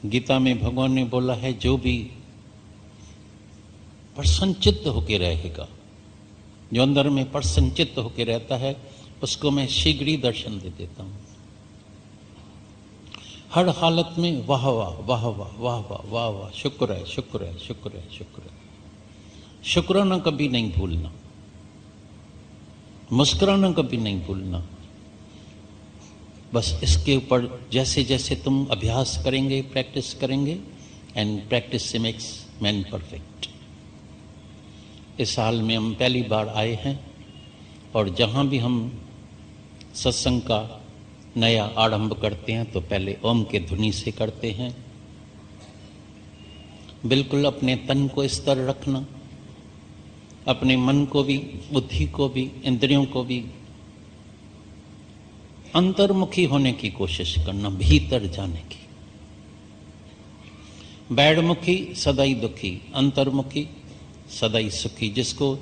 गीता में भगवान ने बोला है जो भी प्रसन्नचित्त होकर रहेगा, जो अंदर में प्रसन्नचित्त होकर रहता है, उसको मैं शीघ्र ही दर्शन दे देता हूं। हर हालत में वाह वाह वाह वाह वाह वाह वाह वाह, शुक्र है शुक्र है शुक्र है शुक्र है। शुक्राना कभी नहीं भूलना, मुस्कुराना कभी नहीं भूलना। बस इसके ऊपर जैसे जैसे तुम अभ्यास करेंगे, प्रैक्टिस करेंगे, and practice makes man perfect. इस हाल में हम पहली बार आए हैं और जहाँ भी हम सत्संग का नया आरंभ करते हैं तो पहले ओम के ध्वनि से करते हैं। बिल्कुल अपने तन को स्थिर रखना, अपने मन को भी, बुद्धि को भी, इंद्रियों को भी अंतर्मुखी होने की कोशिश करना, भीतर जाने की। बैरमुखी सदाई दुखी, अंतर्मुखी सदाई सुखी। जिसको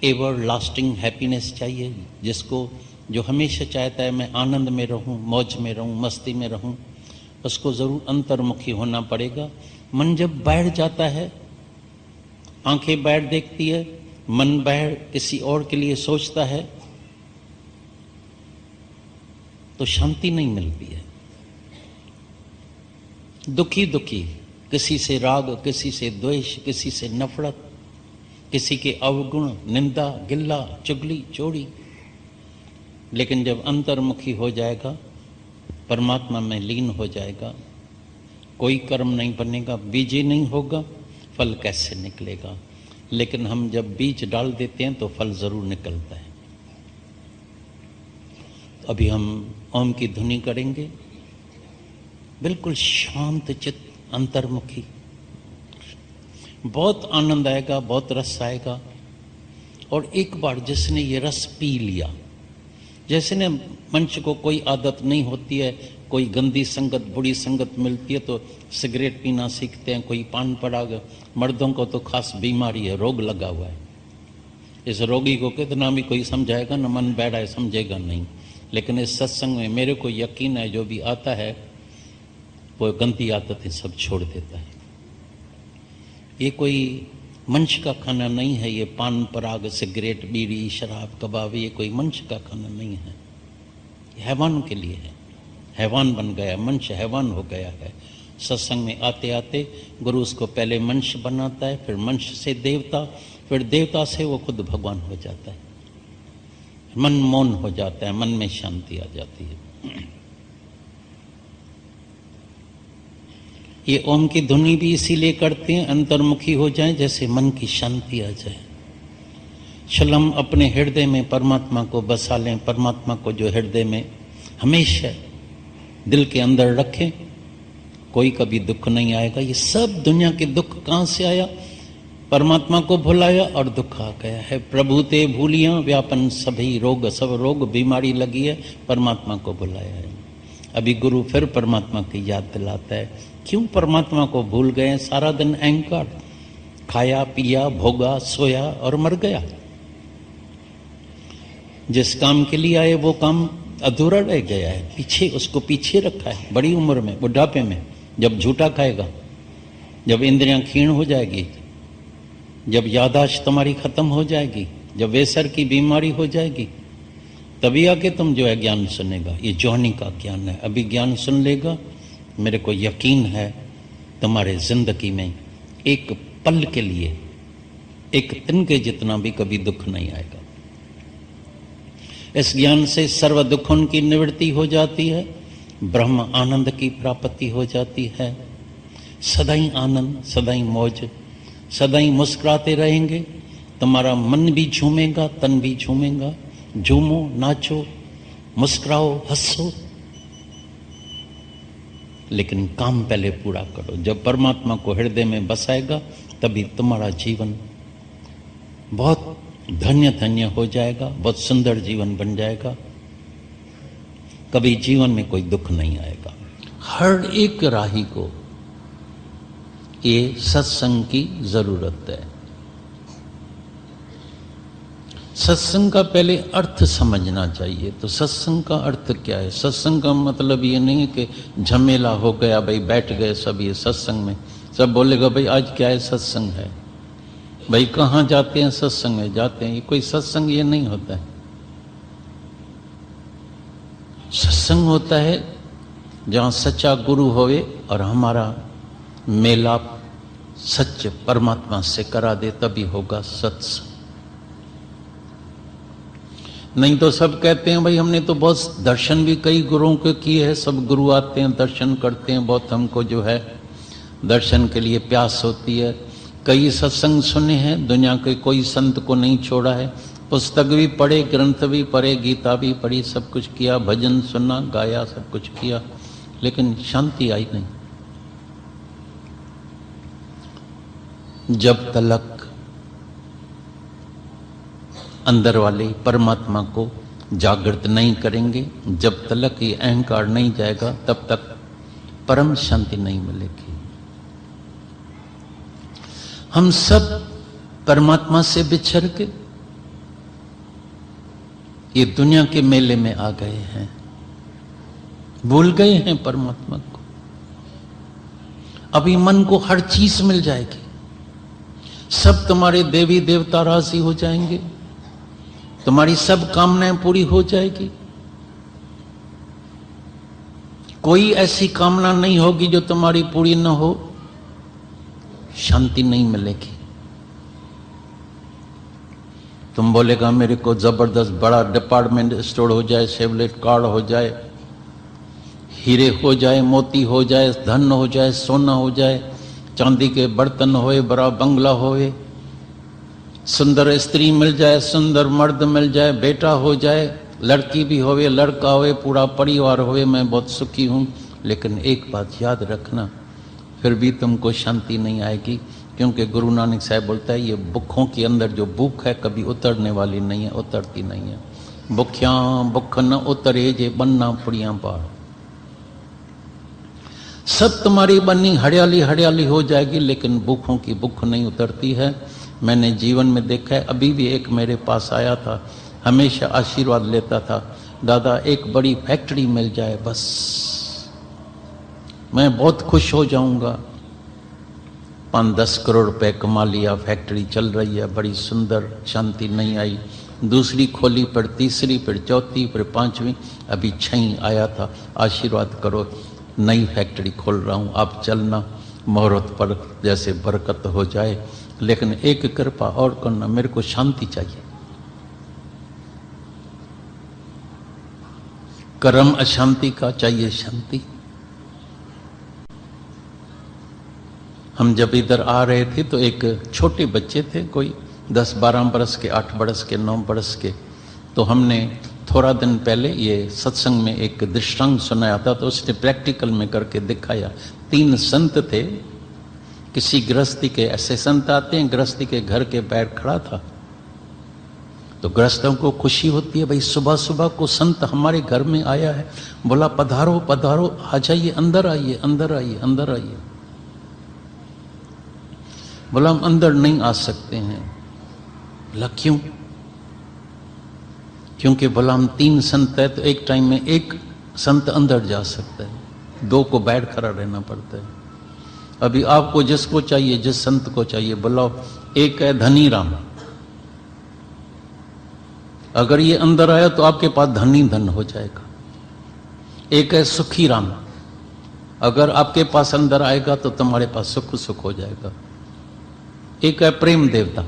एवर लास्टिंग हैप्पीनेस चाहिए, जिसको जो हमेशा चाहता है मैं आनंद में रहूं, मौज में रहूं, मस्ती में रहूं, उसको जरूर अंतर्मुखी होना पड़ेगा। मन जब बैठ जाता है, आंखें बैठ देखती है, मन बैठ किसी और के लिए सोचता है, तो शांति नहीं मिलती है। दुखी दुखी, किसी से राग, किसी से द्वेष, किसी से नफरत, किसी के अवगुण, निंदा, गिल्ला, चुगली, चोरी। लेकिन जब अंतर्मुखी हो जाएगा, परमात्मा में लीन हो जाएगा, कोई कर्म नहीं बनेगा, बीज ही नहीं होगा, फल कैसे निकलेगा। लेकिन हम जब बीज डाल देते हैं तो फल जरूर निकलता है। तो अभी हम ओम की ध्वनि करेंगे, बिल्कुल शांत चित्त, अंतर्मुखी। बहुत आनंद आएगा, बहुत रस आएगा। और एक बार जिसने ये रस पी लिया, जैसे ने मनुष्य को कोई आदत नहीं होती है, कोई गंदी संगत, बुरी संगत मिलती है तो सिगरेट पीना सीखते हैं, कोई पान पराग। मर्दों को तो खास बीमारी है, रोग लगा हुआ है। इस रोगी को कितना भी कोई समझाएगा ना, मन बैठा है, समझेगा नहीं। लेकिन इस सत्संग में मेरे को यकीन है, जो भी आता है वो गंदी आदतें सब छोड़ देता है। ये कोई मनुष्य का खाना नहीं है, ये पान पराग, सिगरेट, बीड़ी, शराब, कबाब, ये कोई मनुष्य का खाना नहीं है, ये हैवान के लिए है। हैवान बन गया, मनुष्य हैवान हो गया है। सत्संग में आते आते गुरु उसको पहले मनुष्य बनाता है, फिर मनुष्य से देवता, फिर देवता से वो खुद भगवान हो जाता है। मन मौन हो जाता है, मन में शांति आ जाती है। ये ओम की ध्वनि भी इसीलिए करते हैं, अंतर्मुखी हो जाए, जैसे मन की शांति आ जाए। चल हम अपने हृदय में परमात्मा को बसा लें, परमात्मा को जो हृदय में हमेशा दिल के अंदर रखें, कोई कभी दुख नहीं आएगा। ये सब दुनिया के दुख कहां से आया? परमात्मा को भुलाया और दुख आ गया है। प्रभु ते भूलिया व्यापन सभी रोग, सब रोग बीमारी लगी है, परमात्मा को भुलाया है। अभी गुरु फिर परमात्मा की याद दिलाता है। क्यों परमात्मा को भूल गए? सारा दिन अहंकार, खाया पिया, भोगा, सोया और मर गया। जिस काम के लिए आए वो काम अधूरा रह गया है, पीछे, उसको पीछे रखा है। बड़ी उम्र में, बुढ़ापे में, जब झूठा खाएगा, जब इंद्रियां क्षीण हो जाएगी, जब याददाश्त तुम्हारी खत्म हो जाएगी, जब वेसर की बीमारी हो जाएगी, तभी आके तुम जो है ज्ञान सुनेगा। ये जवानी का ज्ञान है। अभी ज्ञान सुन लेगा, मेरे को यकीन है तुम्हारे जिंदगी में एक पल के लिए, एक तिनके जितना भी कभी दुख नहीं आएगा। इस ज्ञान से सर्व दुखों की निवृत्ति हो जाती है, ब्रह्म आनंद की प्राप्ति हो जाती है। सदाई आनंद, सदाई मौज, सदाई मुस्कुराते रहेंगे। तुम्हारा मन भी झूमेगा, तन भी झूमेगा। झूमो, नाचो, मुस्कुराओ, हंसो, लेकिन काम पहले पूरा करो। जब परमात्मा को हृदय में बसाएगा तभी तुम्हारा जीवन बहुत धन्य धन्य हो जाएगा, बहुत सुंदर जीवन बन जाएगा। कभी जीवन में कोई दुख नहीं आएगा। हर एक राही को ये सत्संग की जरूरत है। सत्संग का पहले अर्थ समझना चाहिए। तो सत्संग का अर्थ क्या है? सत्संग का मतलब ये नहीं कि झमेला हो गया भाई बैठ गए सब ये सत्संग में, सब बोलेगा भाई आज क्या है सत्संग है, भाई कहाँ जाते हैं सत्संग में जाते हैं, ये कोई सत्संग ये नहीं होता है। सत्संग होता है जहाँ सच्चा गुरु होवे और हमारा मेलाप सच परमात्मा से करा दे, तभी होगा सत्संग। नहीं तो सब कहते हैं भाई हमने तो बहुत दर्शन भी कई गुरुओं के किए हैं, सब गुरु आते हैं दर्शन करते हैं, बहुत हमको जो है दर्शन के लिए प्यास होती है। कई सत्संग सुने हैं, दुनिया के कोई संत को नहीं छोड़ा है, पुस्तक भी पढ़े, ग्रंथ भी पढ़े, गीता भी पढ़ी, सब कुछ किया, भजन सुना, गाया, सब कुछ किया, लेकिन शांति आई नहीं। जब तलक अंदर वाले परमात्मा को जागृत नहीं करेंगे, जब तलक ये अहंकार नहीं जाएगा, तब तक परम शांति नहीं मिलेगी। हम सब परमात्मा से बिछड़ के ये दुनिया के मेले में आ गए हैं, भूल गए हैं परमात्मा को। अभी मन को हर चीज मिल जाएगी, सब तुम्हारे देवी देवता राजी हो जाएंगे, तुम्हारी सब कामनाएं पूरी हो जाएगी, कोई ऐसी कामना नहीं होगी जो तुम्हारी पूरी न हो, शांति नहीं मिलेगी। तुम बोलेगा मेरे को जबरदस्त बड़ा डिपार्टमेंट स्टोर हो जाए, शेवलेट कार्ड हो जाए, हीरे हो जाए, मोती हो जाए, धन हो जाए, सोना हो जाए, चांदी के बर्तन होए, बड़ा बंगला होए, सुंदर स्त्री मिल जाए, सुंदर मर्द मिल जाए, बेटा हो जाए, लड़की भी होवे, लड़का होवे, पूरा परिवार होवे, मैं बहुत सुखी हूं। लेकिन एक बात याद रखना, फिर भी तुमको शांति नहीं आएगी, क्योंकि गुरु नानक साहब बोलता है ये भूखों के अंदर जो भूख है कभी उतरने वाली नहीं है, उतरती नहीं है। भूख्या भूख न उतरे जे बन्ना पुड़िया पार। सब तुम्हारी बन्नी हरियाली हरियाली हो जाएगी, लेकिन भूखों की भूख नहीं उतरती है। मैंने जीवन में देखा है, अभी भी एक मेरे पास आया था, हमेशा आशीर्वाद लेता था, दादा एक बड़ी फैक्ट्री मिल जाए बस मैं बहुत खुश हो जाऊंगा। 5-10 करोड़ रुपए कमा लिया, फैक्ट्री चल रही है, बड़ी सुंदर, शांति नहीं आई। दूसरी खोली, फिर तीसरी, फिर चौथी, फिर 5वीं, अभी 6 आया था, आशीर्वाद करो नई फैक्ट्री खोल रहा हूँ, आप चलना, मुहूर्त पर जैसे बरकत हो जाए। लेकिन एक कृपा और करना, मेरे को शांति चाहिए। कर्म अशांति का, चाहिए शांति। हम जब इधर आ रहे थे तो एक छोटे बच्चे थे, कोई 10-12 बरस के, 8 बरस के, 9 बरस के, तो हमने थोड़ा दिन पहले ये सत्संग में एक दृष्टांत सुनाया था, तो उसने प्रैक्टिकल में करके दिखाया। 3 संत थे, किसी गृहस्थी के, ऐसे संत आते हैं गृहस्थी के घर के बाहर खड़ा था, तो गृहस्थों को खुशी होती है, भाई सुबह सुबह को संत हमारे घर में आया है, बोला पधारो पधारो, आ जाइए, अंदर आइए, अंदर आइए, अंदर आइए। बोला हम अंदर नहीं आ सकते हैं। बोला क्यों? क्योंकि बोला हम 3 संत है, तो एक टाइम में एक संत अंदर जा सकता है, 2 को बैठ खड़ा रहना पड़ता है। अभी आपको जिसको चाहिए, जिस संत को चाहिए बुलाओ। एक है धनी राम, अगर ये अंदर आया तो आपके पास धनी धन हो जाएगा। एक है सुखी राम, अगर आपके पास अंदर आएगा तो तुम्हारे पास सुख सुख हो जाएगा। एक है प्रेम देवता,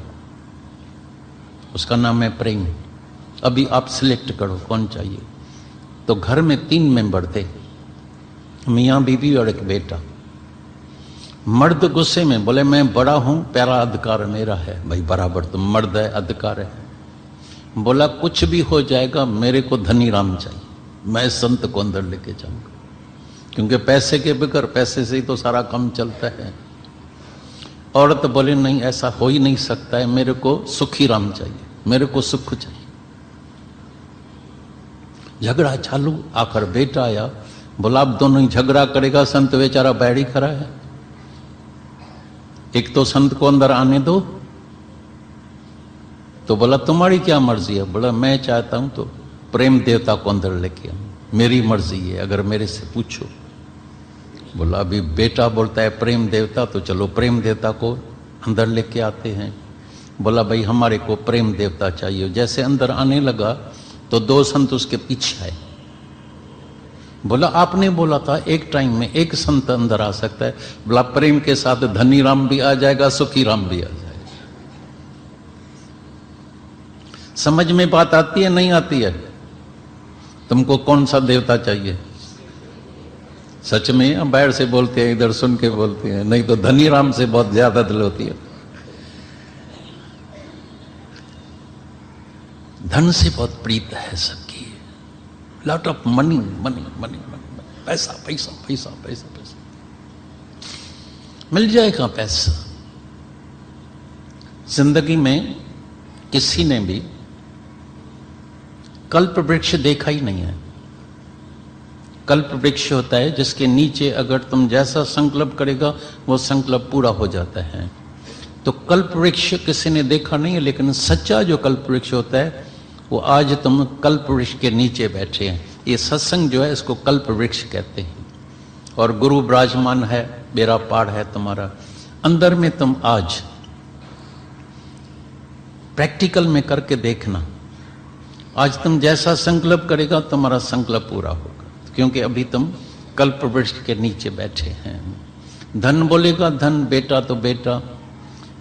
उसका नाम है प्रेम। अभी आप सिलेक्ट करो कौन चाहिए। तो घर में 3 मेंबर थे, मियाँ बीवी और एक बेटा। मर्द गुस्से में बोले मैं बड़ा हूं, प्यारा अधिकार मेरा है। भाई बराबर तुम मर्द है, अधिकार है। बोला कुछ भी हो जाएगा, मेरे को धनी राम चाहिए, मैं संत को अंदर लेके जाऊंगा, क्योंकि पैसे के बगैर, पैसे से ही तो सारा काम चलता है। औरत बोले नहीं, ऐसा हो ही नहीं सकता है, मेरे को सुखी राम चाहिए, मेरे को सुख चाहिए। झगड़ा चालू, आखिर बेटा आया, बोला आप दोनों ही झगड़ा करेगा, संत बेचारा बैठ ही खड़ा है, एक तो संत को अंदर आने दो। तो बोला तुम्हारी क्या मर्जी है? बोला मैं चाहता हूं तो प्रेम देवता को अंदर लेके आऊं, मेरी मर्जी है, अगर मेरे से पूछो। बोला अभी बेटा बोलता है प्रेम देवता, तो चलो प्रेम देवता को अंदर लेके आते हैं। बोला भाई हमारे को प्रेम देवता चाहिए। जैसे अंदर आने लगा तो दो संत उसके पीछे आए। बोला आपने बोला था एक टाइम में एक संत अंदर आ सकता है। बोला प्रेम के साथ धनी राम भी आ जाएगा, सुखी राम भी आ जाएगा। समझ में बात आती है नहीं आती है? तुमको कौन सा देवता चाहिए? सच में या बाहर से बोलते हैं, इधर सुन के बोलते हैं? नहीं तो धनी राम से बहुत ज्यादा दिल होती है। धन से बहुत प्रीत है सबकी, lot of money money money money, पैसा पैसा पैसा पैसा पैसा, मिल जाएगा पैसा। जिंदगी में किसी ने भी कल्प वृक्ष देखा ही नहीं है। कल्प वृक्ष होता है जिसके नीचे अगर तुम जैसा संकल्प करेगा वो संकल्प पूरा हो जाता है। तो कल्प वृक्ष किसी ने देखा नहीं है, लेकिन सच्चा जो कल्प वृक्ष होता है वो आज तुम कल्प वृक्ष के नीचे बैठे हैं। ये सत्संग जो है इसको कल्प वृक्ष कहते हैं। और गुरु विराजमान है, बेड़ा पार है तुम्हारा अंदर में। तुम आज प्रैक्टिकल में करके देखना। आज तुम जैसा संकल्प करेगा तुम्हारा संकल्प पूरा होगा, क्योंकि अभी तुम कल्प वृक्ष के नीचे बैठे हैं। धन बोलेगा धन, बेटा तो बेटा।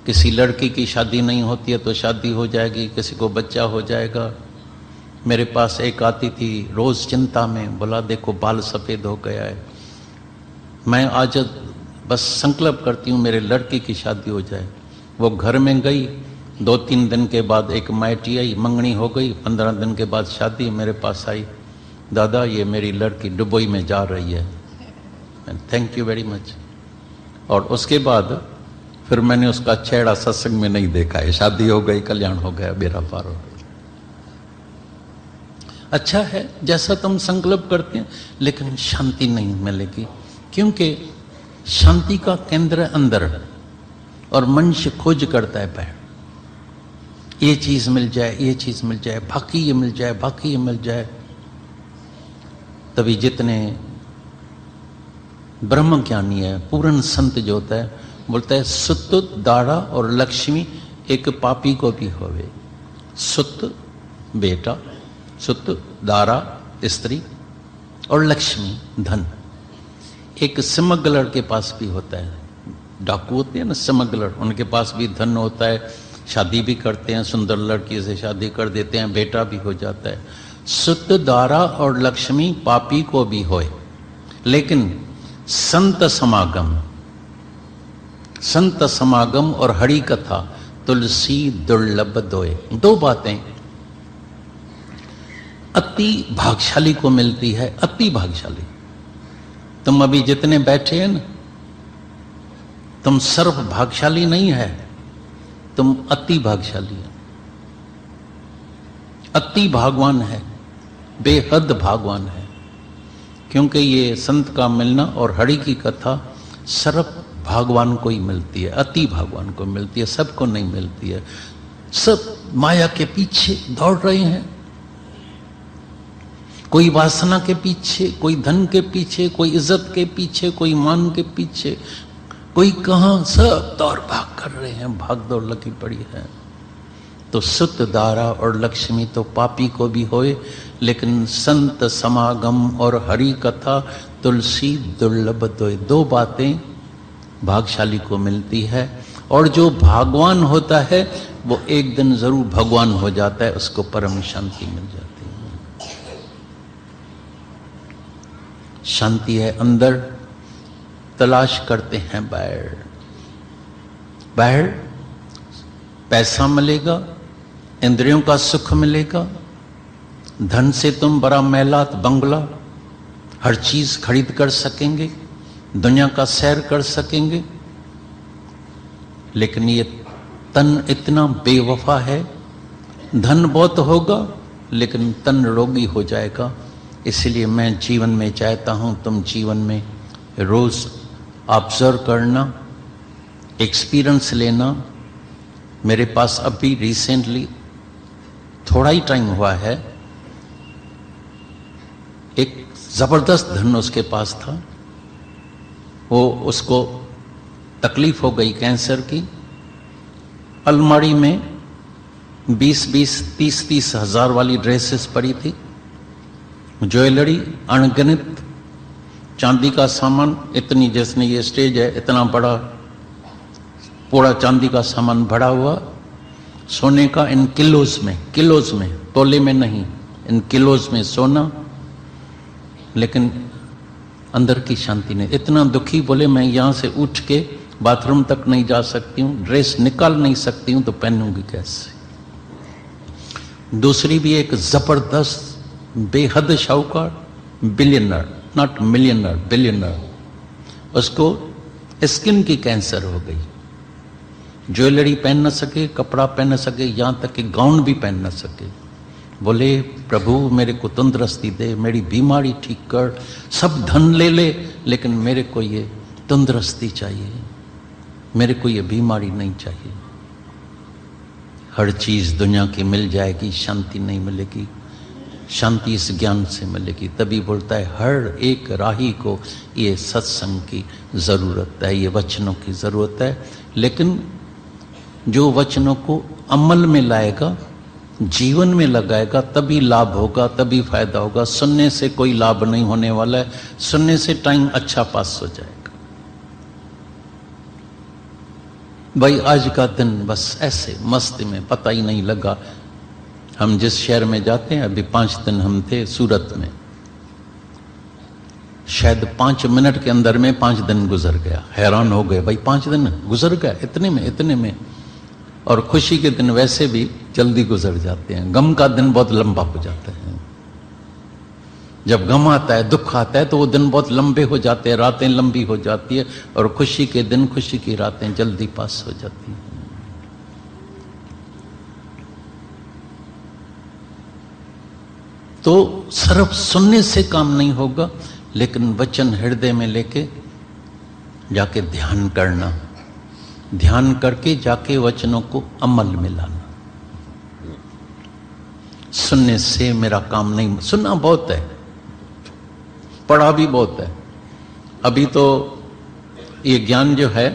किसी लड़की की शादी नहीं होती है तो शादी हो जाएगी, किसी को बच्चा हो जाएगा। मेरे पास एक आती थी रोज चिंता में, बोला देखो बाल सफेद हो गया है, मैं आज बस संकल्प करती हूँ मेरे लड़की की शादी हो जाए। वो घर में गई, 2-3 दिन के बाद एक माइटी आई, मंगनी हो गई, 15 दिन के बाद शादी। मेरे पास आई, दादा ये मेरी लड़की दुबई में जा रही है। Thank you very much. और उसके बाद फिर मैंने उसका चेहरा सत्संग में नहीं देखा है। शादी हो गई, कल्याण हो गया, बेड़ा पार हो गया। अच्छा है जैसा तुम संकल्प करते हैं, लेकिन शांति नहीं मिलेगी, क्योंकि शांति का केंद्र अंदर और मनुष्य खोज करता है बाहर। ये चीज मिल जाए, ये चीज मिल जाए, बाकी ये मिल जाए, बाकी ये मिल जाए। तभी जितने ब्रह्म ज्ञानी है, पूर्ण संत जो होता है, बोलता है सुत दारा और लक्ष्मी एक पापी को भी होवे। सुत बेटा, सुत दारा स्त्री और लक्ष्मी धन। एक स्मगलर के पास भी होता है, डाकू होते हैं ना स्मगलर, उनके पास भी धन होता है, शादी भी करते हैं, सुंदर लड़की से शादी कर देते हैं, बेटा भी हो जाता है। सुत दारा और लक्ष्मी पापी को भी होए, लेकिन संत समागम और हरि कथा तुलसी दुर्लभ दोए। दो बातें अति भाग्यशाली को मिलती है, अति भाग्यशाली। तुम अभी जितने बैठे हैं ना, तुम सर्व भाग्यशाली नहीं है, तुम अति भाग्यशाली है। अति भागवान है, बेहद भागवान है, क्योंकि ये संत का मिलना और हरि की कथा सर्व भागवान को ही मिलती है, अति भागवान को मिलती है, सबको नहीं मिलती है। सब माया के पीछे दौड़ रहे हैं, कोई वासना के पीछे, कोई धन के पीछे, कोई इज्जत के पीछे, कोई मान के पीछे, कोई कहां, सब दौड़ भाग कर रहे हैं, भाग दौड़ लगी पड़ी है। तो सुत दारा और लक्ष्मी तो पापी को भी होए, लेकिन संत समागम और हरि कथा तुलसी दुर्लभ दोए। दो बातें भाग्यशाली को मिलती है। और जो भागवान होता है वो एक दिन जरूर भगवान हो जाता है, उसको परम शांति मिल जाती है। शांति है अंदर, तलाश करते हैं बाहर। बाहर पैसा मिलेगा, इंद्रियों का सुख मिलेगा, धन से तुम बड़ा महलात बंगला हर चीज खरीद कर सकेंगे, दुनिया का सैर कर सकेंगे, लेकिन ये तन इतना बेवफा है। धन बहुत होगा लेकिन तन रोगी हो जाएगा। इसलिए मैं जीवन में चाहता हूं तुम जीवन में रोज ऑब्जर्व करना, एक्सपीरियंस लेना। मेरे पास अभी रिसेंटली थोड़ा ही टाइम हुआ है, एक जबरदस्त धन उसके पास था, वो उसको तकलीफ हो गई कैंसर की। अलमारी में 20-20, 30-30 हजार वाली ड्रेसेस पड़ी थी, ज्वेलरी अनगिनत, चांदी का सामान, इतनी जैसे ये स्टेज है इतना बड़ा पूरा चांदी का सामान भरा हुआ, सोने का इन किलोज में, तोले में नहीं, इन किलोज में सोना। लेकिन अंदर की शांति नहीं। इतना दुखी, बोले मैं यहाँ से उठ के बाथरूम तक नहीं जा सकती हूँ, ड्रेस निकाल नहीं सकती हूँ, तो पहनूंगी कैसे। दूसरी भी एक जबरदस्त बेहद शाहूकार, बिलियनर, नॉट मिलियनर, बिलियनर, उसको स्किन की कैंसर हो गई, ज्वेलरी पहन न सके, कपड़ा पहन न सके, यहाँ तक कि गाउन भी पहन न सके। बोले प्रभु मेरे को तंदुरुस्ती दे, मेरी बीमारी ठीक कर, सब धन ले ले, लेकिन मेरे को ये तंदुरुस्ती चाहिए, मेरे को ये बीमारी नहीं चाहिए। हर चीज दुनिया की मिल जाएगी, शांति नहीं मिलेगी। शांति इस ज्ञान से मिलेगी। तभी बोलता है हर एक राही को ये सत्संग की जरूरत है, ये वचनों की जरूरत है। लेकिन जो वचनों को अमल में लाएगा, जीवन में लगाएगा, तभी लाभ होगा, तभी फायदा होगा। सुनने से कोई लाभ नहीं होने वाला है, सुनने से टाइम अच्छा पास हो जाएगा। भाई आज का दिन बस ऐसे मस्ती में पता ही नहीं लगा। हम जिस शहर में जाते हैं, अभी 5 दिन हम थे सूरत में, शायद 5 मिनट के अंदर में 5 दिन गुजर गया। हैरान हो गए, भाई 5 दिन गुजर गया इतने में। और खुशी के दिन वैसे भी जल्दी गुजर जाते हैं, गम का दिन बहुत लंबा हो जाता है। जब गम आता है, दुख आता है, तो वो दिन बहुत लंबे हो जाते हैं, रातें लंबी हो जाती है, और खुशी के दिन, खुशी की रातें जल्दी पास हो जाती हैं। तो सिर्फ सुनने से काम नहीं होगा, लेकिन वचन हृदय में लेके जाके ध्यान करना, ध्यान करके जाके वचनों को अमल में लाना। सुनने से मेरा काम नहीं, सुनना बहुत है, पढ़ा भी बहुत है। अभी तो ये ज्ञान जो है,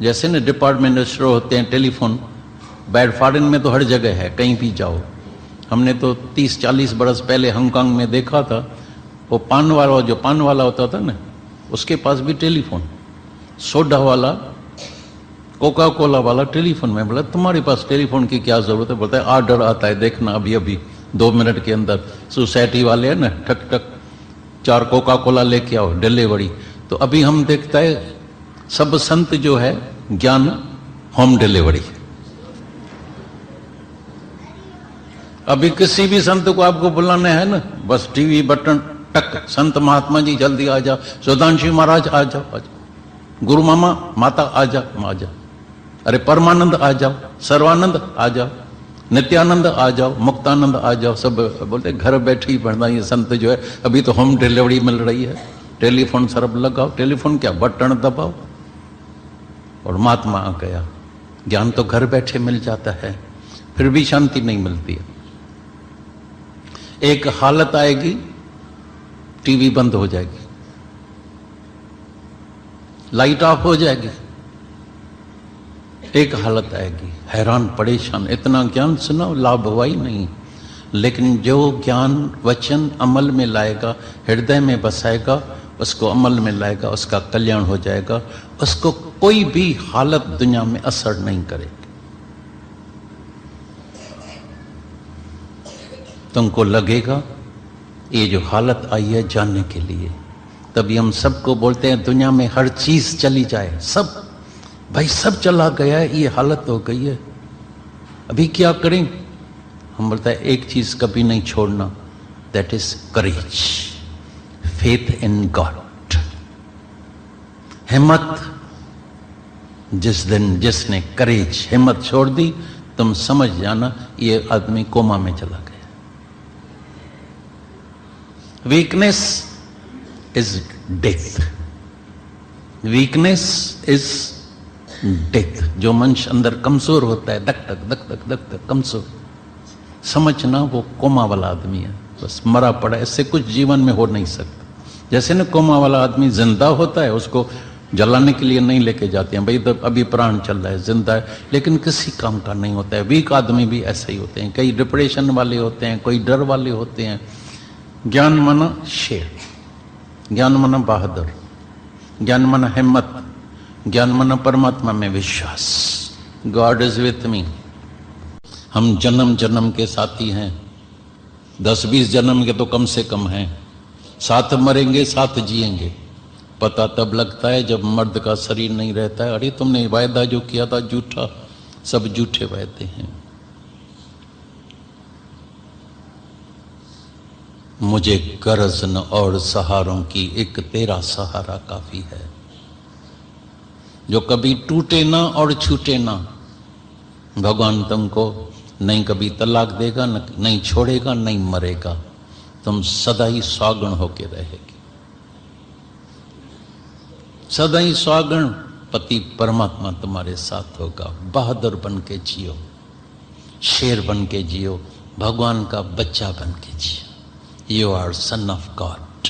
जैसे ना डिपार्टमेंट शुरू होते हैं, टेलीफोन, बैड फॉरेन में तो हर जगह है, कहीं भी जाओ। हमने तो 30-40 बरस पहले हांगकांग में देखा था, वो पान वाला, जो पान वाला होता था ना, उसके पास भी टेलीफोन, सोडा वाला, कोका कोला वाला टेलीफोन में। बोला तुम्हारे पास टेलीफोन की क्या जरूरत है? बोलता है ऑर्डर आता है, देखना अभी अभी 2 मिनट के अंदर। सोसाइटी वाले है ना, ठक ठक 4 कोका कोला लेके आओ, डिलीवरी। तो अभी हम देखता है सब संत जो है ज्ञान होम डिलीवरी। अभी किसी भी संत को आपको बुलाना है ना, बस टीवी बटन टक, संत महात्मा जी जल्दी आ जाओ, सुधांशु महाराज आ जाओ, आ जाओ, गुरु मामा माता आ जाओ, आ जाओ, अरे परमानंद आ जाओ, सर्वानंद आ जाओ, नित्यानंद आ जाओ, मुक्तानंद आ जाओ। सब बोलते घर बैठे ही पढ़ना। ये संत जो है, अभी तो होम डिलीवरी मिल रही है, टेलीफोन सरब लगाओ, टेलीफोन क्या बटन दबाओ और महात्मा आ गया। ज्ञान तो घर बैठे मिल जाता है, फिर भी शांति नहीं मिलती है। एक हालत आएगी, टीवी बंद हो जाएगी, लाइट ऑफ हो जाएगी, एक हालत आएगी, हैरान परेशान, इतना ज्ञान सुना, लाभ हुआ ही नहीं। लेकिन जो ज्ञान वचन अमल में लाएगा, हृदय में बसाएगा, उसको अमल में लाएगा, उसका कल्याण हो जाएगा। उसको कोई भी हालत दुनिया में असर नहीं करेगी। तुमको लगेगा ये जो हालत आई है जानने के लिए। तभी हम सबको बोलते हैं दुनिया में हर चीज चली जाए, सब भाई सब चला गया है, ये हालत हो गई है, अभी क्या करें? हम बोलते हैं एक चीज कभी नहीं छोड़ना, that is courage, faith in God. हिम्मत, जिस दिन जिसने करेज, हिम्मत छोड़ दी, तुम समझ जाना ये आदमी कोमा में चला गया। Weakness is death, weakness is death. जो मनुष्य अंदर कमजोर होता है, धक धक धक धक धक धक कमजोर, समझना वो कोमा वाला आदमी है, बस मरा पड़ा। ऐसे कुछ जीवन में हो नहीं सकता। जैसे ना कोमा वाला आदमी जिंदा होता है, उसको जलाने के लिए नहीं लेके जाते हैं, भाई तो अभी प्राण चल रहा है, जिंदा है, लेकिन किसी काम का नहीं होता है। वीक आदमी भी ऐसे ही होते हैं, कई डिप्रेशन वाले होते हैं, कोई डर वाले होते हैं। ज्ञान माना शेर, ज्ञान माना बहादुर, ज्ञान माना हिम्मत, ज्ञान माना परमात्मा में विश्वास। God is with me. हम जन्म जन्म के साथी हैं, 10-20 जन्म के तो कम से कम हैं। साथ मरेंगे, साथ जिएंगे। पता तब लगता है जब मर्द का शरीर नहीं रहता है। अरे तुमने वायदा जो किया था झूठा, सब झूठे वायदे हैं। मुझे गरज न और सहारों की, एक तेरा सहारा काफी है, जो कभी टूटे ना और छूटे ना। भगवान तुमको नहीं कभी तलाक देगा, नहीं छोड़ेगा, नहीं मरेगा। तुम सदा ही स्वागण होके रहेगी, सदा ही स्वागण। पति परमात्मा तुम्हारे साथ होगा। बहादुर बन के जियो, शेर बन के जियो, भगवान का बच्चा बन के जियो। You are son of God.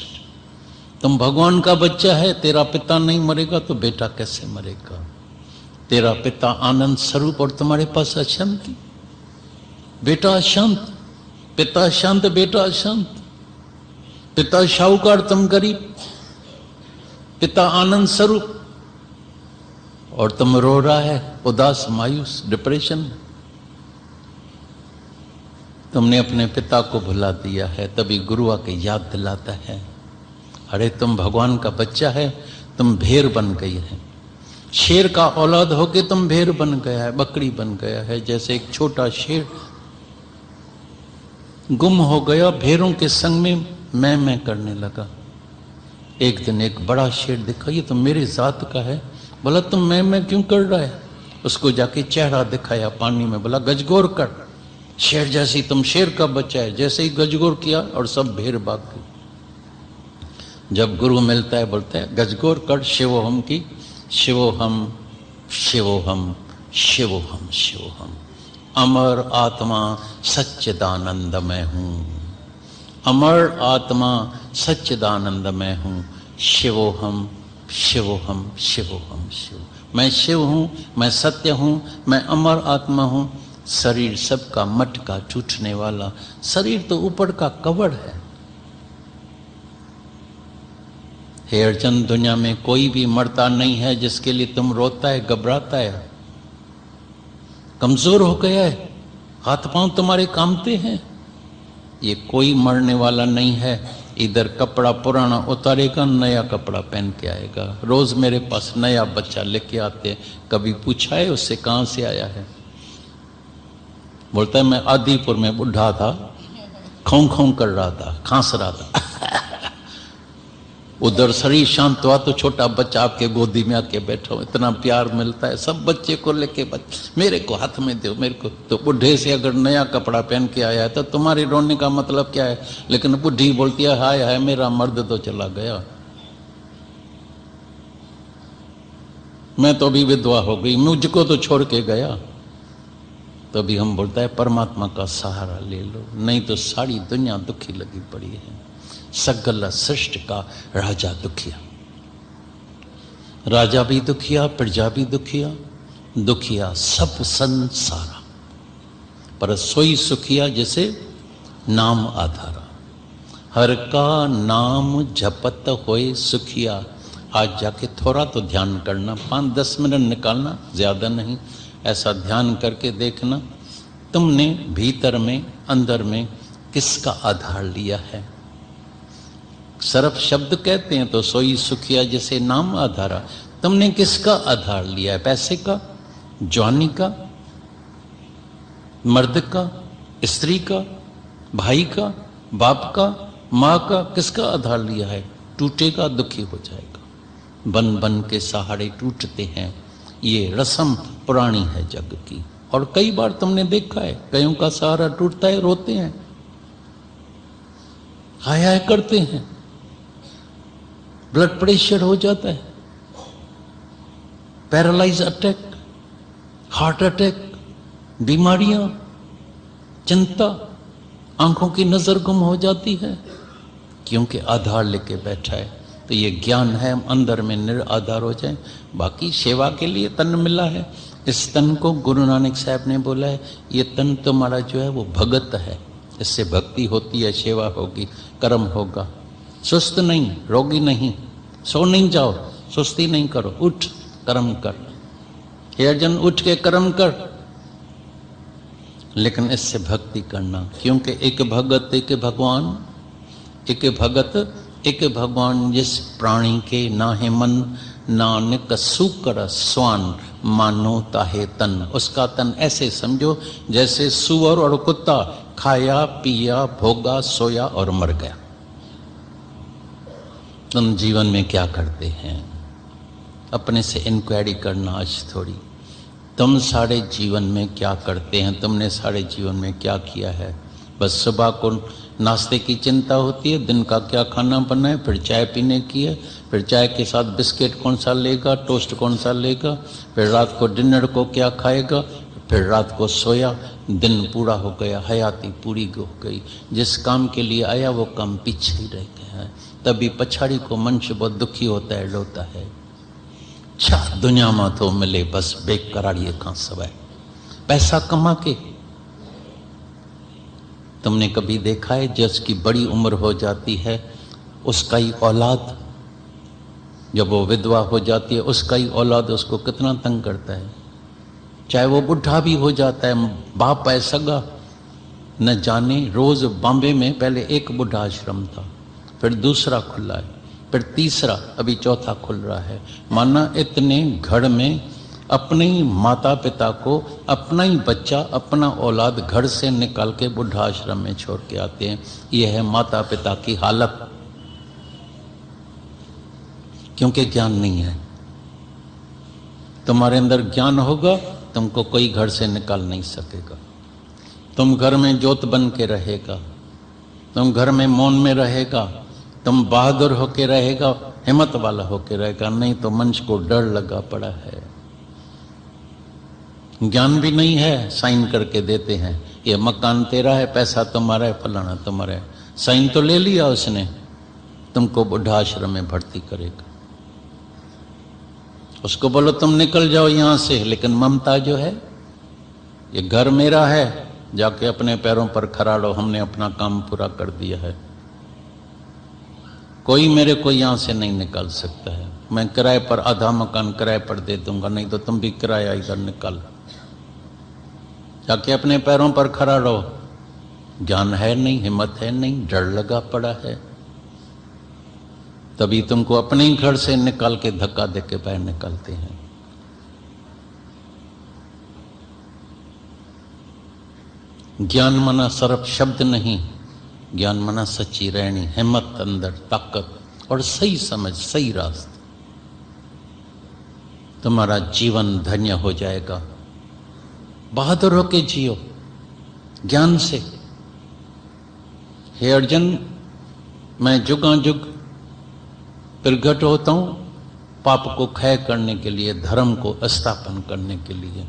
तुम भगवान का बच्चा है। तेरा पिता नहीं मरेगा तो बेटा कैसे मरेगा? तेरा पिता आनंद स्वरूप और तुम्हारे पास अशांति। बेटा अशांत, पिता शांत, बेटा अशांत। पिता शाहूकार, तुम गरीब। पिता आनंद स्वरूप और तुम रो रहा है, उदास, मायूस, डिप्रेशन। तुमने अपने पिता को भुला दिया है, तभी गुरु आके याद दिलाता है, अरे तुम भगवान का बच्चा है, तुम भेड़ बन गई है। शेर का औलाद होके तुम भेड़ बन गया है, बकरी बन गया है। जैसे एक छोटा शेर गुम हो गया, भेड़ों के संग में मैं करने लगा। एक दिन एक बड़ा शेर दिखा, ये तो मेरे जात का है। बोला तुम मैं क्यों कर रहा है? उसको जाके चेहरा दिखाया पानी में, बोला गजगोर कर। शेर जैसी तुम शेर का बच्चा है। जैसे ही गजगोर किया और सब भेड़ भाग गई। जब गुरु मिलता है बोलता है गजगोर कर शिवोहम की, शिवोहम शिवोहम शिवोहम शिवोहम। अमर आत्मा सच्चिदानंद में हूं, अमर आत्मा सच्चिदानंद में हूं। शिवोहम शिवोहम शिवोहम शिव। मैं शिव हूं, मैं सत्य हूं, मैं अमर आत्मा हूं। शरीर सबका मटका टूटने वाला। शरीर तो ऊपर का कवड़ है। हे अर्जुन, दुनिया में कोई भी मरता नहीं है जिसके लिए तुम रोता है, घबराता है, कमजोर हो गया है, हाथ पांव तुम्हारे कांपते हैं। ये कोई मरने वाला नहीं है। इधर कपड़ा पुराना उतारेगा, नया कपड़ा पहन के आएगा। रोज मेरे पास नया बच्चा लेके आते हैं। कभी पूछा है उससे कहां से आया है? बोलता है मैं आदिपुर में बुढ़ा था, खौं खौं कर रहा था, खांस रहा था। उधर शरीर शांत हुआ तो छोटा बच्चा आपके गोदी में आके बैठा हो, इतना प्यार मिलता है। सब बच्चे को लेके मेरे को हाथ में दो, मेरे को। तो बुढ़े से अगर नया कपड़ा पहन के आया है तो तुम्हारे रोने का मतलब क्या है? लेकिन बुढ़ी बोलती है हाय हाय मेरा मर्द तो चला गया, मैं तो अभी विधवा हो गई, मुझको तो छोड़ के गया। तो अभी हम बोलता है परमात्मा का सहारा ले लो, नहीं तो सारी दुनिया दुखी लगी पड़ी है। सकल सृष्टि का राजा दुखिया, राजा भी दुखिया, प्रजा भी दुखिया, दुखिया सब संसारा। पर सोई सुखिया जैसे नाम आधारा। हर का नाम जपत होए सुखिया। आज जाके थोड़ा तो ध्यान करना, 5-10 मिनट निकालना, ज्यादा नहीं। ऐसा ध्यान करके देखना तुमने भीतर में, अंदर में किसका आधार लिया है। सर्फ शब्द कहते हैं तो सोई सुखिया जैसे नाम आधारा। तुमने किसका आधार लिया है? पैसे का, जवानी का, मर्द का, स्त्री का, भाई का, बाप का, माँ का? किसका आधार लिया है? टूटेगा, दुखी हो जाएगा। बन बन के सहारे टूटते हैं। ये रस्म पुरानी है जग की। और कई बार तुमने देखा है कईयों का सहारा टूटता है, रोते हैं, हाय हाय करते हैं, ब्लड प्रेशर हो जाता है। पैरालाइज अटैक, हार्ट अटैक, बीमारियां, चिंता, आंखों की नजर गुम हो जाती है, क्योंकि आधार लेके बैठा है। तो ये ज्ञान है, हम अंदर में निराधार हो जाए। बाकी सेवा के लिए तन मिला है, इस तन को गुरु नानक साहब ने बोला है, ये तन तुम्हारा जो है वो भगत है, इससे भक्ति होती है, सेवा होगी, कर्म होगा। सुस्त नहीं, रोगी नहीं, सो नहीं जाओ, सुस्ती नहीं करो, उठ कर्म कर। हे अर्जुन, उठ के कर्म कर, लेकिन इससे भक्ति करना, क्योंकि एक भगत एक भगवान, एक भगत एक भगवान। जिस प्राणी के नाहे मन, नानक सूकर स्वान, मानो ताहे तन। उसका तन ऐसे समझो जैसे सुअर और कुत्ता खाया पिया भोगा सोया और मर गया। तुम जीवन में क्या करते हैं, अपने से इंक्वायरी करना आज थोड़ी। तुम सारे जीवन में क्या करते हैं, तुमने सारे जीवन में क्या किया है? बस सुबह को नाश्ते की चिंता होती है, दिन का क्या खाना बना है, फिर चाय पीने की है, फिर चाय के साथ बिस्किट कौन सा लेगा, टोस्ट कौन सा लेगा, फिर रात को डिनर को क्या खाएगा, फिर रात को सोया, दिन पूरा हो गया, हयाती पूरी हो गई। जिस काम के लिए आया वो काम पीछे ही रह गया है। तभी पछाड़ी को मनुष्य बहुत दुखी होता है, रोता है। छा दुनिया में तो मिले बस बेकरारिये का सवाय, पैसा कमा के। तुमने कभी देखा है जिसकी बड़ी उम्र हो जाती है उसका ही औलाद, जब वो विधवा हो जाती है उसका ही औलाद उसको कितना तंग करता है। चाहे वो बुढ़ा भी हो जाता है, बाप है सगा, न जाने रोज बॉम्बे में पहले एक बुढ़ा आश्रम था, फिर दूसरा खुला है, फिर तीसरा, अभी चौथा खुल रहा है। माना इतने घर में अपने ही माता पिता को, अपना ही बच्चा, अपना औलाद घर से निकाल के बुढ़ा आश्रम में छोड़ के आते हैं। यह है माता पिता की हालत, क्योंकि ज्ञान नहीं है। तुम्हारे अंदर ज्ञान होगा, तुमको कोई घर से निकाल नहीं सकेगा। तुम घर में ज्योत बन के रहेगा, तुम घर में मौन में रहेगा, तुम बहादुर होके रहेगा, हिम्मत वाला होके रहेगा। नहीं तो मनुष्य को डर लगा पड़ा है। ज्ञान भी नहीं है, साइन करके देते हैं, ये मकान तेरा है, पैसा तुम्हारा है, फलाना तुम्हारा है। साइन तो ले लिया उसने, तुमको बुढ़ा आश्रम में भर्ती करेगा। उसको बोलो तुम निकल जाओ यहां से, लेकिन ममता जो है, ये घर मेरा है, जाके अपने पैरों पर खड़ा रहो, हमने अपना काम पूरा कर दिया है, कोई मेरे को यहां से नहीं निकाल सकता है। मैं किराए पर आधा मकान किराए पर दे दूंगा, नहीं तो तुम भी किराया इधर निकाल, जाके अपने पैरों पर खड़ा रहो। ज्ञान है नहीं, हिम्मत है नहीं, डर लगा पड़ा है, तभी तुमको अपने ही घर से निकाल के धक्का दे के बाहर निकालते हैं। ज्ञान मना सर्प शब्द नहीं, ज्ञान मना सच्ची रहनी, हिम्मत अंदर, ताकत और सही समझ, सही रास्ता। तुम्हारा जीवन धन्य हो जाएगा। बहादुर होके जियो ज्ञान से। हे अर्जुन, मैं जुगाजुग प्रगट होता हूं पाप को क्षय करने के लिए, धर्म को स्थापन करने के लिए।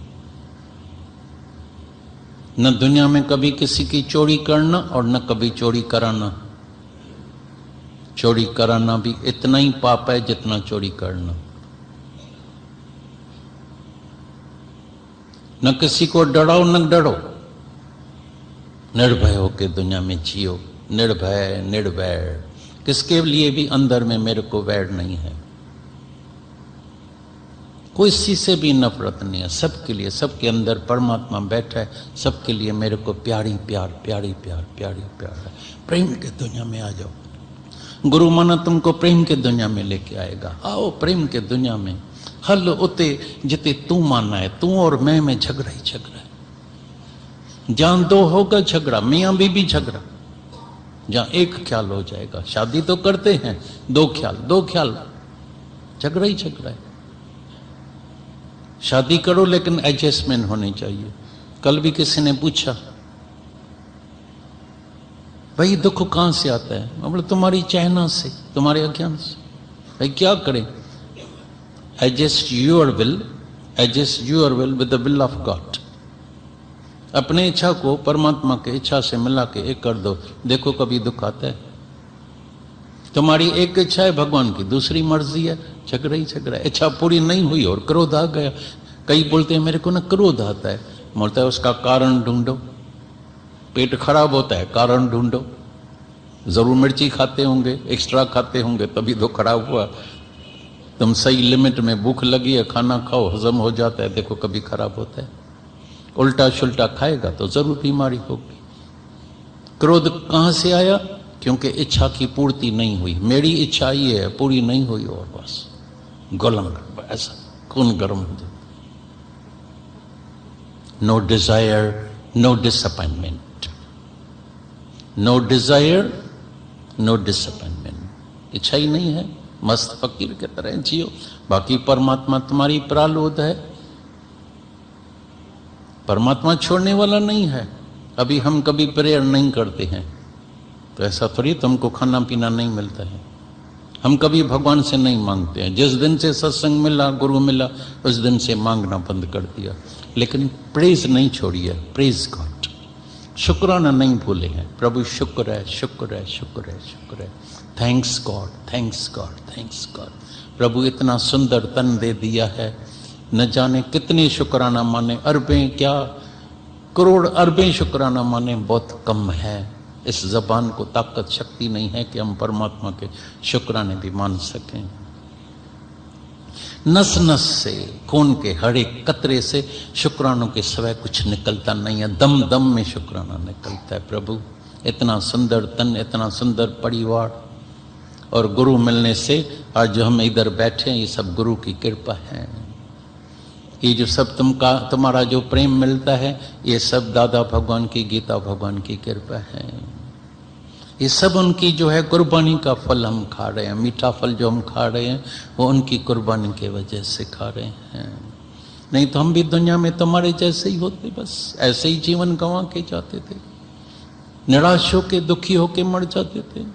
न दुनिया में कभी किसी की चोरी करना और न कभी चोरी कराना। चोरी कराना भी इतना ही पाप है जितना चोरी करना। न किसी को डराओ न डरो, निर्भय होकर दुनिया में जियो। निर्भय निर्वैर, किसके लिए भी अंदर में मेरे को वैर नहीं है, कोई किसी से भी नफरत नहीं है, सबके लिए, सबके अंदर परमात्मा बैठा है, सबके लिए मेरे को प्यारी प्यार, प्यारी प्यार, प्यारी प्यार है। प्रेम के दुनिया में आ जाओ। गुरु माना तुमको प्रेम के दुनिया में लेके आएगा। आओ प्रेम के दुनिया में। हल उते जिते तू मानना है, तू और मैं में झगड़ा ही झगड़ा है। जहां दो होगा झगड़ा, मियां बीबी झगड़ा, जहां एक ख्याल हो जाएगा। शादी तो करते हैं, दो ख्याल, झगड़ा ही झगड़ा है। शादी करो लेकिन एडजस्टमेंट होनी चाहिए। कल भी किसी ने पूछा, भाई दुख कहां से आता है? मैं बोला तुम्हारी चाहना से, तुम्हारे अज्ञान से। भाई क्या करें, adjust your will with the will of God. अपने इच्छा को परमात्मा के इच्छा से मिला के एक कर दो, देखो कभी दुख आता है। तुम्हारी एक इच्छा है भगवान की, दूसरी मर्जी है, झगड़ा ही झगड़ा है। इच्छा पूरी नहीं हुई और क्रोध आ गया। कई बोलते हैं मेरे को ना क्रोध आता है, बोलता है उसका कारण ढूंढो। पेट खराब होता है, कारण ढूंढो। जरूर मिर्ची खाते होंगे, एक्स्ट्रा खाते होंगे, तभी तो खराब हुआ। तुम सही लिमिट में, भूख लगी है, खाना खाओ, हजम हो जाता है, देखो कभी खराब होता है। उल्टा शुल्टा खाएगा तो जरूर बीमारी होगी। क्रोध कहां से आया? क्योंकि इच्छा की पूर्ति नहीं हुई। मेरी इच्छा ये है, पूरी नहीं हुई और बस गलम, ऐसा खून गर्म हो जाता। No desire, no disappointment. No desire, no disappointment. इच्छा ही नहीं है, मस्त फकीर की तरह जियो। बाकी परमात्मा तुम्हारी प्रालोद है, परमात्मा छोड़ने वाला नहीं है। अभी हम कभी प्रेयर नहीं करते हैं तो ऐसा थोड़ी तुमको खाना पीना नहीं मिलता है। हम कभी भगवान से नहीं मांगते हैं। जिस दिन से सत्संग मिला, गुरु मिला, उस दिन से मांगना बंद कर दिया। लेकिन प्रेज नहीं छोड़ी है, प्रेज गॉड। शुक्राना नहीं भूले हैं। प्रभु शुक्र है, शुक्र है, शुक्र है, शुक्र है। Thanks God, thanks God, thanks God. प्रभु इतना सुंदर तन दे दिया है, न जाने कितने शुक्राना माने, अरबें क्या करोड़ अरबें शुक्राना माने बहुत कम है। इस जबान को ताकत शक्ति नहीं है कि हम परमात्मा के शुक्राने भी मान सकें। नस नस से, खून के हर एक कतरे से शुक्रानों के सिवाय कुछ निकलता नहीं है। दम दम में शुक्राना निकलता है। प्रभु इतना सुंदर तन, इतना सुंदर परिवार, और गुरु मिलने से आज जो हम इधर बैठे हैं ये सब गुरु की कृपा है। ये जो सब तुम्हारा जो प्रेम मिलता है ये सब दादा भगवान की, गीता भगवान की कृपा है। ये सब उनकी जो है कुर्बानी का फल हम खा रहे हैं। मीठा फल जो हम खा रहे हैं वो उनकी कुर्बानी के वजह से खा रहे हैं। नहीं तो हम भी दुनिया में तुम्हारे जैसे ही होते, बस ऐसे ही जीवन गंवा के जाते थे, निराश होके, दुखी होके मर जाते थे।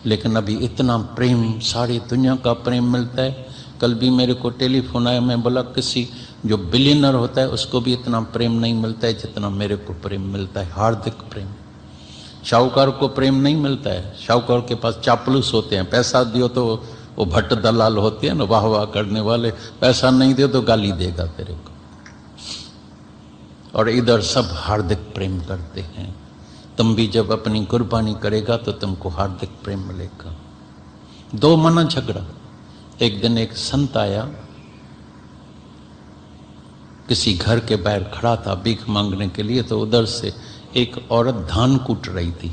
लेकिन अभी इतना प्रेम, सारी दुनिया का प्रेम मिलता है। कल भी मेरे को टेलीफोन आया, मैं बोला किसी जो बिलियनर होता है उसको भी इतना प्रेम नहीं मिलता है जितना मेरे को प्रेम मिलता है, हार्दिक प्रेम। शाहूकार को प्रेम नहीं मिलता है। शाहूकार के पास चापलूस होते हैं, पैसा दियो तो वो भट्ट दलाल होते हैं ना, वाह वाह करने वाले। पैसा नहीं दियो तो गाली देगा तेरे को। और इधर सब हार्दिक प्रेम करते हैं। तुम भी जब अपनी कुर्बानी करेगा तो तुमको हार्दिक प्रेम मिलेगा। दो मना झगड़ा। एक दिन एक संत आया, किसी घर के बाहर खड़ा था भीख मांगने के लिए, तो उधर से एक औरत धान कूट रही थी,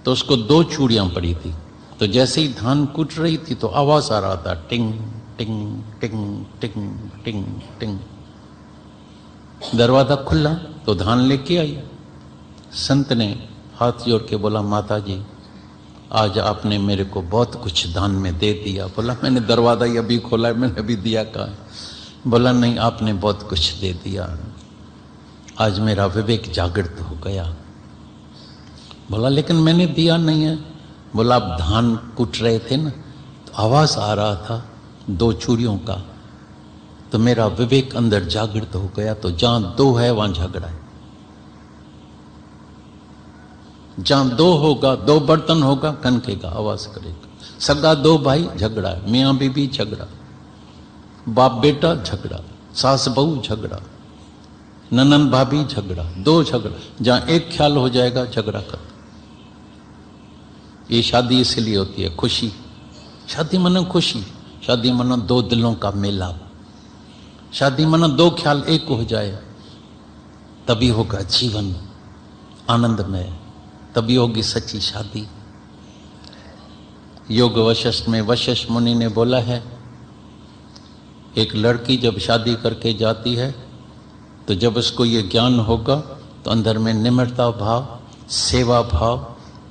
तो उसको दो चूड़ियां पड़ी थी। तो जैसे ही धान कूट रही थी तो आवाज आ रहा था, टिंग टिंग टिंग टिंग टिंग टिंग। दरवाजा खुला तो धान लेके आई। संत ने हाथ जोड़ के बोला, माता जी आज आपने मेरे को बहुत कुछ दान में दे दिया। बोला मैंने दरवाजा ही अभी खोला है, मैंने अभी दिया कहाँ। बोला नहीं, आपने बहुत कुछ दे दिया, आज मेरा विवेक जागृत हो गया। बोला लेकिन मैंने दिया नहीं है। बोला आप धान कूट रहे थे ना, तो आवाज आ रहा था दो चूड़ियों का, तो मेरा विवेक अंदर जागृत हो गया। तो जहां दो है वहां झगड़ा है। जहां दो होगा, दो बर्तन होगा, कनकेगा, आवाज करेगा। सगा दो भाई झगड़ा है, मियां बीबी झगड़ा, बाप बेटा झगड़ा, सास बहू झगड़ा, ननन भाभी झगड़ा, दो झगड़ा। जहां एक ख्याल हो जाएगा झगड़ा खत्म। ये शादी इसलिए होती है, खुशी। शादी मना खुशी, शादी मना दो दिलों का मेला, शादी मना दो ख्याल एक हो जाए, तभी होगा जीवन आनंदमय, तभी होगी सच्ची शादी। योग वशिष्ठ में वशिष्ठ मुनि ने बोला है, एक लड़की जब शादी करके जाती है तो जब उसको ये ज्ञान होगा तो अंदर में निम्रता भाव, सेवा भाव,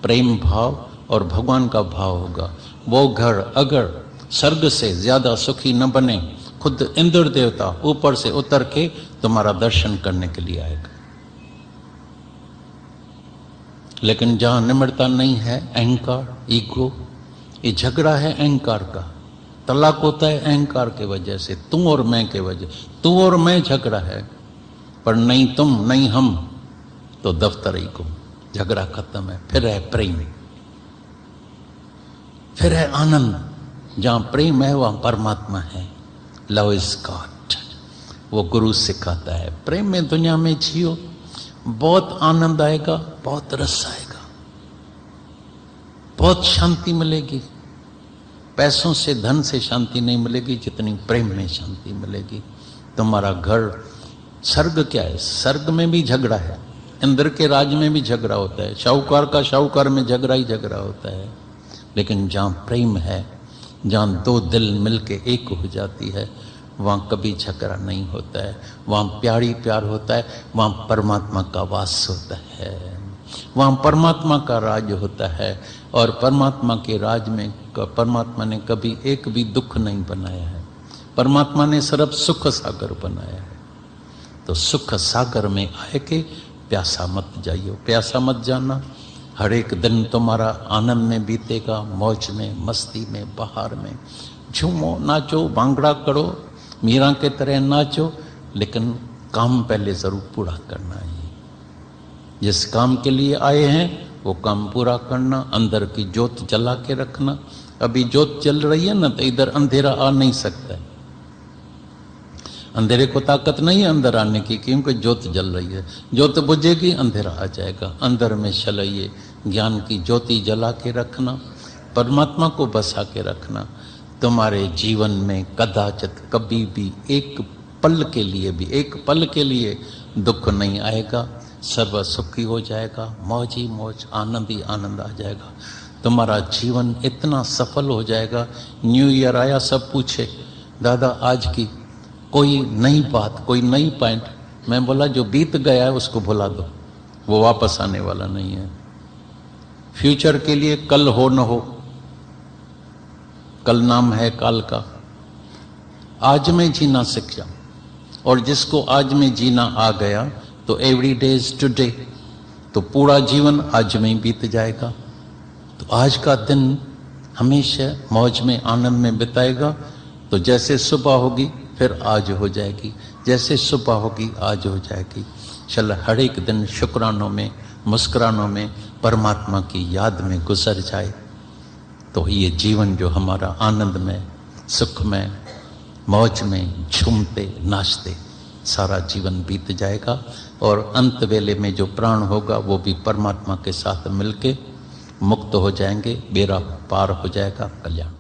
प्रेम भाव और भगवान का भाव होगा। वो घर अगर स्वर्ग से ज्यादा सुखी न बने, खुद इंद्र देवता ऊपर से उतर के तुम्हारा दर्शन करने के लिए आएगा। लेकिन जहां निम्रता नहीं है, अहंकार, ईगो, ये झगड़ा है अहंकार का, तलाक होता है अहंकार के वजह से, तू और मैं के वजह, तू और मैं झगड़ा है, पर नहीं तुम नहीं हम तो दफ्तर ही को झगड़ा खत्म है। फिर है प्रेम, फिर है आनंद। जहां प्रेम है वहां परमात्मा है। लव इज गॉड, वो गुरु सिखाता है। प्रेम में दुनिया में जियो, बहुत आनंद आएगा, बहुत रस आएगा, बहुत शांति मिलेगी। पैसों से धन से शांति नहीं मिलेगी जितनी प्रेम में शांति मिलेगी। तुम्हारा घर स्वर्ग क्या है? स्वर्ग में भी झगड़ा है, इंद्र के राज में भी झगड़ा होता है, शाहूकार का शाहूकार में झगड़ा ही झगड़ा होता है। लेकिन जहां प्रेम है, जहां दो दिल मिलके एक हो जाती है, वहां कभी झगड़ा नहीं होता है, वहां प्यार ही प्यार होता है, वहां परमात्मा का वास होता है, वहां परमात्मा का राज होता है। और परमात्मा के राज में परमात्मा ने कभी एक भी दुख नहीं बनाया है, परमात्मा ने सिर्फ सुख सागर बनाया है। तो सुख सागर में आए के प्यासा मत जाइयो, प्यासा मत जाना। हर एक दिन तुम्हारा आनंद में बीतेगा, मौज में, मस्ती में, बहार में। झूमो, नाचो, भांगड़ा करो, मीरा के तरह नाचो, लेकिन काम पहले जरूर पूरा करना है। जिस काम के लिए आए हैं वो काम पूरा करना, अंदर की ज्योत जला के रखना। अभी ज्योत जल रही है ना, तो इधर अंधेरा आ नहीं सकता है। अंधेरे को ताकत नहीं है अंदर आने की, क्योंकि ज्योत जल रही है। ज्योत बुझेगी, अंधेरा आ जाएगा। अंदर में चलाइए, ज्ञान की ज्योति जला के रखना, परमात्मा को बसा के रखना। तुम्हारे जीवन में कदाचित कभी भी एक पल के लिए भी, एक पल के लिए दुख नहीं आएगा। सर्व सुखी हो जाएगा, मौज ही मौज, आनंद ही आनंद आ जाएगा। तुम्हारा जीवन इतना सफल हो जाएगा। न्यू ईयर आया, सब पूछे दादा आज की कोई नई बात, कोई नई पॉइंट। मैं बोला जो बीत गया है उसको भुला दो, वो वापस आने वाला नहीं है। फ्यूचर के लिए कल हो न हो, कल नाम है काल का। आज में जीना सीख जाओ, और जिसको आज में जीना आ गया तो एवरी डे इज टुडे, तो पूरा जीवन आज में ही बीत जाएगा। तो आज का दिन हमेशा मौज में, आनंद में बिताएगा। तो जैसे सुबह होगी फिर आज हो जाएगी, जैसे सुबह होगी आज हो जाएगी। चल हर एक दिन शुक्रानों में, मुस्कुरानों में, परमात्मा की याद में गुजर जाए, तो ये जीवन जो हमारा आनंद में, सुख में, मौज में, झूमते नाचते सारा जीवन बीत जाएगा। और अंत वेले में जो प्राण होगा वो भी परमात्मा के साथ मिलके मुक्त हो जाएंगे, बेड़ा पार हो जाएगा, कल्याण।